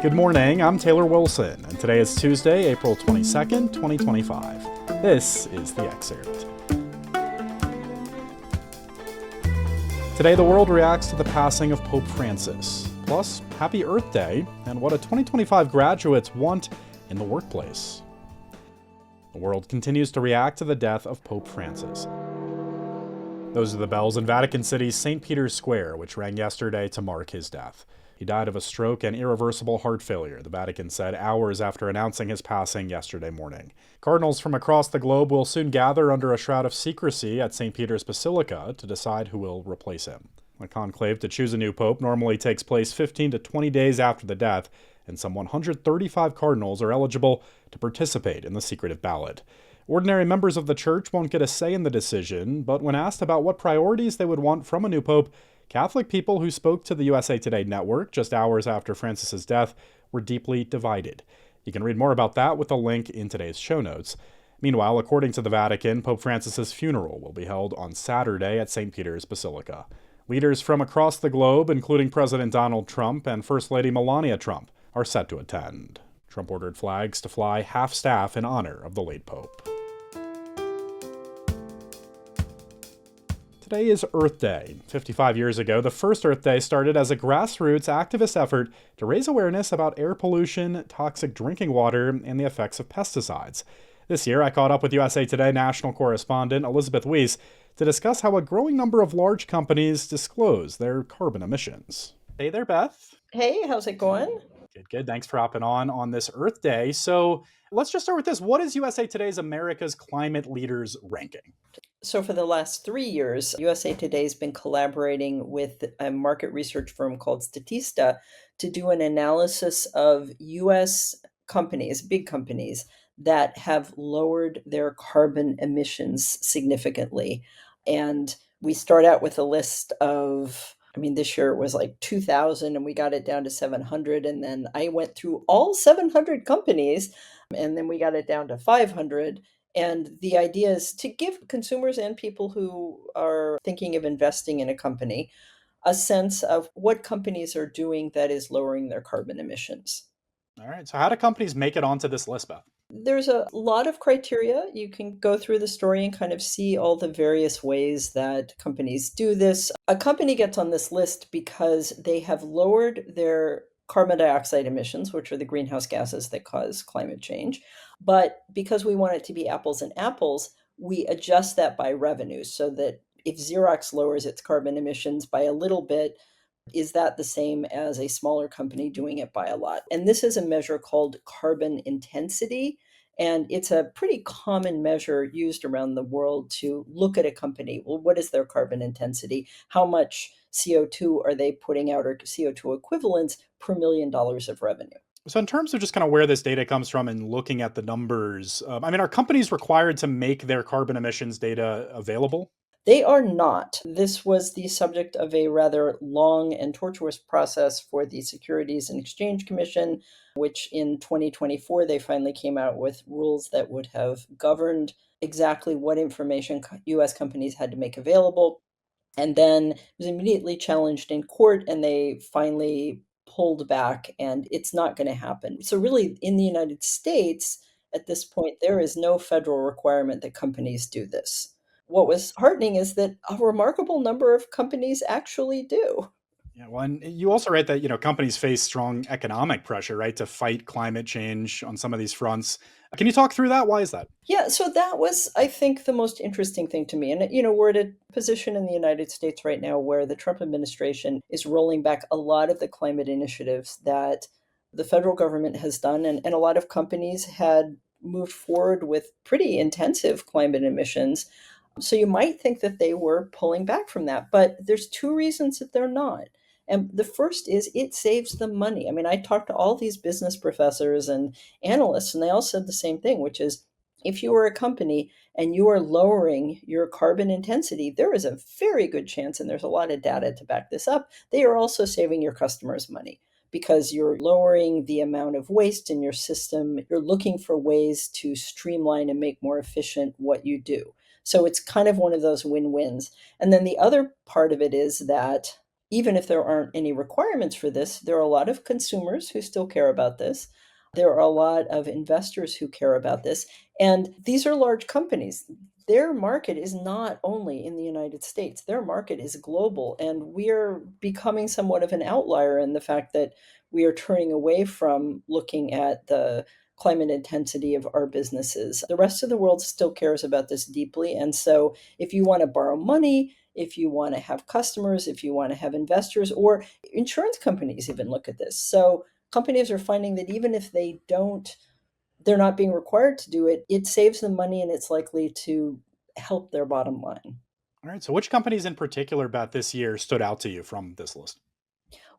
Good morning, I'm Taylor Wilson, and today is Tuesday, April 22nd, 2025. This is The Excerpt. Today, the world reacts to the passing of Pope Francis, plus Happy Earth Day, and what a 2025 graduates want in the workplace. The world continues to react to the death of Pope Francis. Those are the bells in Vatican City's St. Peter's Square, which rang yesterday to mark his death. He died of a stroke and irreversible heart failure, the Vatican said hours after announcing his passing yesterday morning. Cardinals from across the globe will soon gather under a shroud of secrecy at St. Peter's Basilica to decide who will replace him. The conclave to choose a new pope normally takes place 15 to 20 days after the death, and some 135 cardinals are eligible to participate in the secretive ballot. Ordinary members of the church won't get a say in the decision, but when asked about what priorities they would want from a new pope, Catholic people who spoke to the USA Today network just hours after Francis's death were deeply divided. You can read more about that with a link in today's show notes. Meanwhile, according to the Vatican, Pope Francis's funeral will be held on Saturday at St. Peter's Basilica. Leaders from across the globe, including President Donald Trump and First Lady Melania Trump, are set to attend. Trump ordered flags to fly half-staff in honor of the late pope. Today is Earth Day. 55 years ago, the first Earth Day started as a grassroots activist effort to raise awareness about air pollution, toxic drinking water, and the effects of pesticides. This year, I caught up with USA Today national correspondent Elizabeth Weiss to discuss how a growing number of large companies disclose their carbon emissions. Hey there, Beth. Hey, how's it going? Good. Thanks for hopping on this Earth Day. So let's just start with this. What is USA Today's America's Climate Leaders ranking? So for the last 3 years, USA Today has been collaborating with a market research firm called Statista to do an analysis of US companies, big companies, that have lowered their carbon emissions significantly. And we start out with a list of, this year it was like 2,000 and we got it down to 700. And then I went through all 700 companies and then we got it down to 500. And the idea is to give consumers and people who are thinking of investing in a company a sense of what companies are doing that is lowering their carbon emissions. All right. So how do companies make it onto this list, Beth? There's a lot of criteria. You can go through the story and kind of see all the various ways that companies do this. A company gets on this list because they have lowered their carbon dioxide emissions, which are the greenhouse gases that cause climate change. But because we want it to be apples and apples, we adjust that by revenue so that if Xerox lowers its carbon emissions by a little bit, is that the same as a smaller company doing it by a lot? And this is a measure called carbon intensity. And it's a pretty common measure used around the world to look at a company. Well, what is their carbon intensity? How much CO2 are they putting out, or CO2 equivalents per $1 million of revenue? So in terms of just kind of where this data comes from and looking at the numbers, are companies required to make their carbon emissions data available? They are not. This was the subject of a rather long and tortuous process for the Securities and Exchange Commission, which in 2024, they finally came out with rules that would have governed exactly what information US companies had to make available. And then it was immediately challenged in court, and they finally pulled back, and it's not going to happen. So really, in the United States, at this point, there is no federal requirement that companies do this. What was heartening is that a remarkable number of companies actually do. Yeah, well, and you also write that, companies face strong economic pressure, right, to fight climate change on some of these fronts. Can you talk through that? Why is that? Yeah, so that was, I think, the most interesting thing to me. And, we're at a position in the United States right now where the Trump administration is rolling back a lot of the climate initiatives that the federal government has done. And a lot of companies had moved forward with pretty intensive climate emissions. So you might think that they were pulling back from that, but there's two reasons that they're not. And the first is it saves them money. I talked to all these business professors and analysts, and they all said the same thing, which is if you are a company and you are lowering your carbon intensity, there is a very good chance, and there's a lot of data to back this up, they are also saving your customers money because you're lowering the amount of waste in your system. You're looking for ways to streamline and make more efficient what you do. So it's kind of one of those win-wins. And then the other part of it is that even if there aren't any requirements for this, there are a lot of consumers who still care about this. There are a lot of investors who care about this. And these are large companies. Their market is not only in the United States, their market is global. And we're becoming somewhat of an outlier in the fact that we are turning away from looking at the climate intensity of our businesses. The rest of the world still cares about this deeply. And so if you want to borrow money, if you want to have customers, if you want to have investors, or insurance companies even look at this. So companies are finding that even if they're not being required to do it, it saves them money and it's likely to help their bottom line. All right. So, which companies in particular, Beth, this year stood out to you from this list?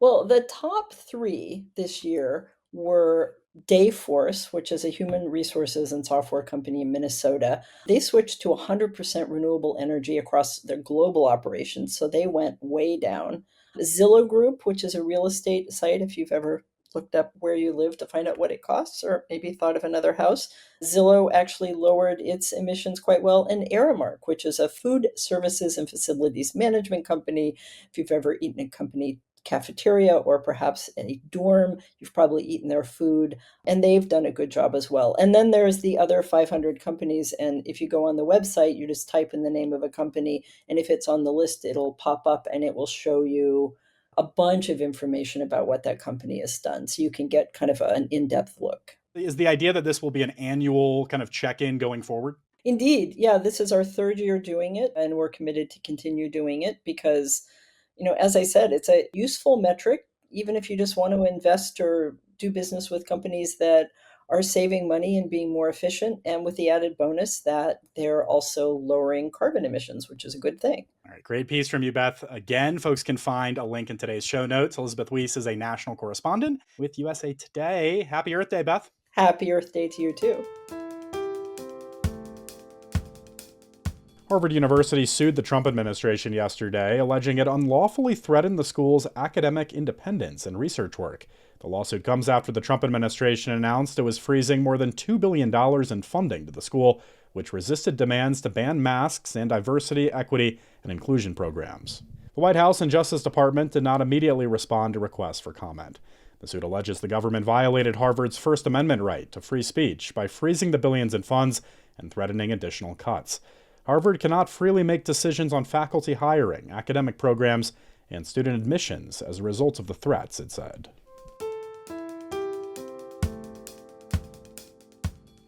Well, the top three this year were Dayforce, which is a human resources and software company in Minnesota. They switched to 100% renewable energy across their global operations, so they went way down. Zillow Group, which is a real estate site, if you've ever looked up where you live to find out what it costs or maybe thought of another house, Zillow actually lowered its emissions quite well. And Aramark, which is a food services and facilities management company. If you've ever eaten a company cafeteria or perhaps a dorm, you've probably eaten their food, and they've done a good job as well. And then there's the other 500 companies, and if you go on the website, you just type in the name of a company, and if it's on the list, it'll pop up and it will show you a bunch of information about what that company has done. So you can get kind of an in-depth look. Is the idea that this will be an annual kind of check in going forward? Indeed. Yeah, this is our third year doing it, and we're committed to continue doing it because, as I said, it's a useful metric, even if you just want to invest or do business with companies that are saving money and being more efficient, and with the added bonus that they're also lowering carbon emissions, which is a good thing. All right, great piece from you, Beth. Again, folks can find a link in today's show notes. Elizabeth Weiss is a national correspondent with USA Today. Happy Earth Day, Beth. Happy Earth Day to you, too. Harvard University sued the Trump administration yesterday, alleging it unlawfully threatened the school's academic independence and research work. The lawsuit comes after the Trump administration announced it was freezing more than $2 billion in funding to the school, which resisted demands to ban masks and diversity, equity, and inclusion programs. The White House and Justice Department did not immediately respond to requests for comment. The suit alleges the government violated Harvard's First Amendment right to free speech by freezing the billions in funds and threatening additional cuts. Harvard cannot freely make decisions on faculty hiring, academic programs, and student admissions as a result of the threats, it said.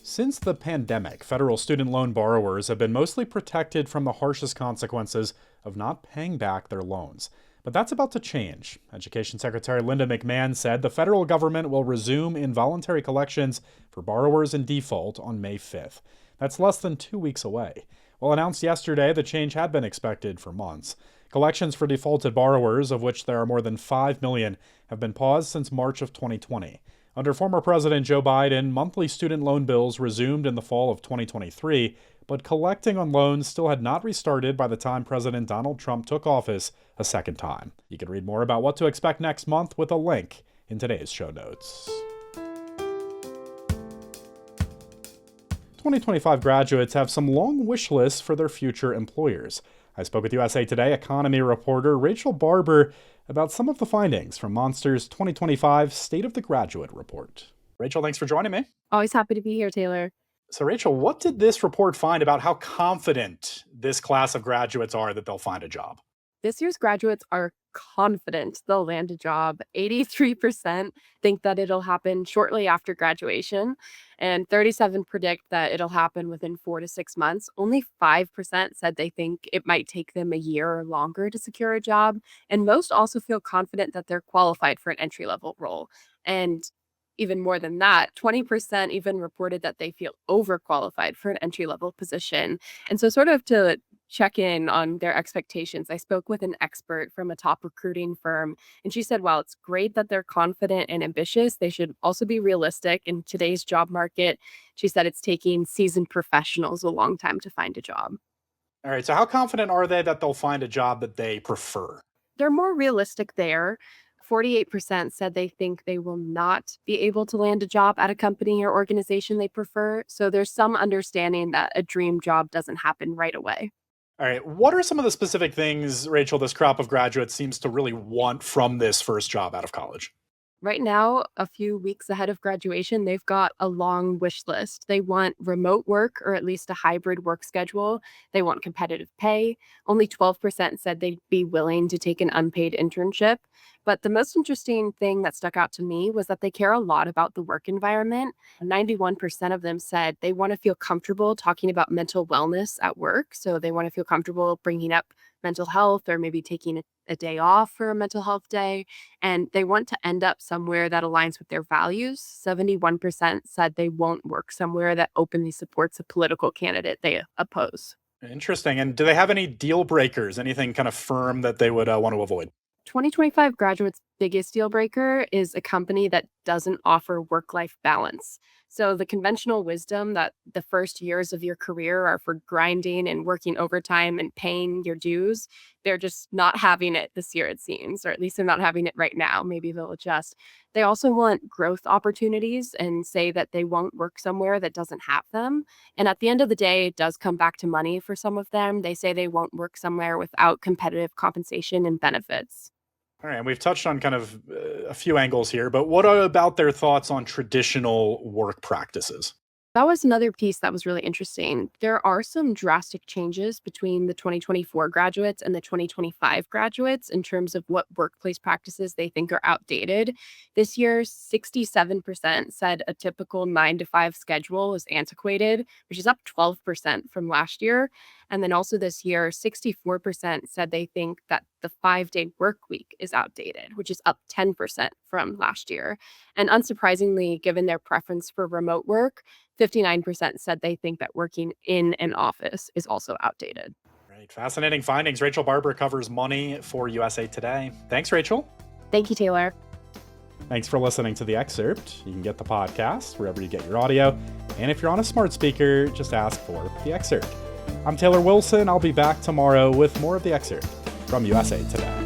Since the pandemic, federal student loan borrowers have been mostly protected from the harshest consequences of not paying back their loans. But that's about to change. Education Secretary Linda McMahon said the federal government will resume involuntary collections for borrowers in default on May 5th. That's less than 2 weeks away. While announced yesterday, the change had been expected for months. Collections for defaulted borrowers, of which there are more than 5 million, have been paused since March of 2020. Under former President Joe Biden, monthly student loan bills resumed in the fall of 2023, but collecting on loans still had not restarted by the time President Donald Trump took office a second time. You can read more about what to expect next month with a link in today's show notes. 2025 graduates have some long wish lists for their future employers. I spoke with USA Today economy reporter Rachel Barber about some of the findings from Monster's 2025 State of the Graduate Report. Rachel, thanks for joining me. Always happy to be here, Taylor. So, Rachel, what did this report find about how confident this class of graduates are that they'll find a job? This year's graduates are confident they'll land a job. 83% think that it'll happen shortly after graduation, and 37 predict that it'll happen within 4 to 6 months. Only 5% said they think it might take them a year or longer to secure a job, and most also feel confident that they're qualified for an entry-level role. And even more than that, 20% even reported that they feel overqualified for an entry-level position. And so sort of to check in on their expectations, I spoke with an expert from a top recruiting firm, and she said while it's great that they're confident and ambitious, they should also be realistic in today's job market. She said it's taking seasoned professionals a long time to find a job. All right, so how confident are they that they'll find a job that they prefer? They're more realistic there. 48% said they think they will not be able to land a job at a company or organization they prefer. So there's some understanding that a dream job doesn't happen right away. All right. What are some of the specific things, Rachel, this crop of graduates seems to really want from this first job out of college? Right now, a few weeks ahead of graduation, they've got a long wish list. They want remote work or at least a hybrid work schedule. They want competitive pay. Only 12% said they'd be willing to take an unpaid internship. But the most interesting thing that stuck out to me was that they care a lot about the work environment. 91% of them said they want to feel comfortable talking about mental wellness at work. So they want to feel comfortable bringing up mental health or maybe taking a day off for a mental health day, and they want to end up somewhere that aligns with their values. 71% said they won't work somewhere that openly supports a political candidate they oppose. Interesting. And do they have any deal breakers? Anything kind of firm that they would want to avoid? 2025 graduates' biggest deal breaker is a company that doesn't offer work life balance. So, the conventional wisdom that the first years of your career are for grinding and working overtime and paying your dues, they're just not having it this year, it seems, or at least they're not having it right now. Maybe they'll adjust. They also want growth opportunities and say that they won't work somewhere that doesn't have them. And at the end of the day, it does come back to money for some of them. They say they won't work somewhere without competitive compensation and benefits. All right, and we've touched on kind of a few angles here, but what are about their thoughts on traditional work practices? That was another piece that was really interesting. There are some drastic changes between the 2024 graduates and the 2025 graduates in terms of what workplace practices they think are outdated. This year, 67% said a typical 9 to 5 schedule is antiquated, which is up 12% from last year. And then also this year, 64% said they think that the 5 day work week is outdated, which is up 10% from last year. And unsurprisingly, given their preference for remote work, 59% said they think that working in an office is also outdated. Right, fascinating findings. Rachel Barber covers money for USA Today. Thanks, Rachel. Thank you, Taylor. Thanks for listening to The Excerpt. You can get the podcast wherever you get your audio. And if you're on a smart speaker, just ask for The Excerpt. I'm Taylor Wilson. I'll be back tomorrow with more of The Excerpt from USA Today.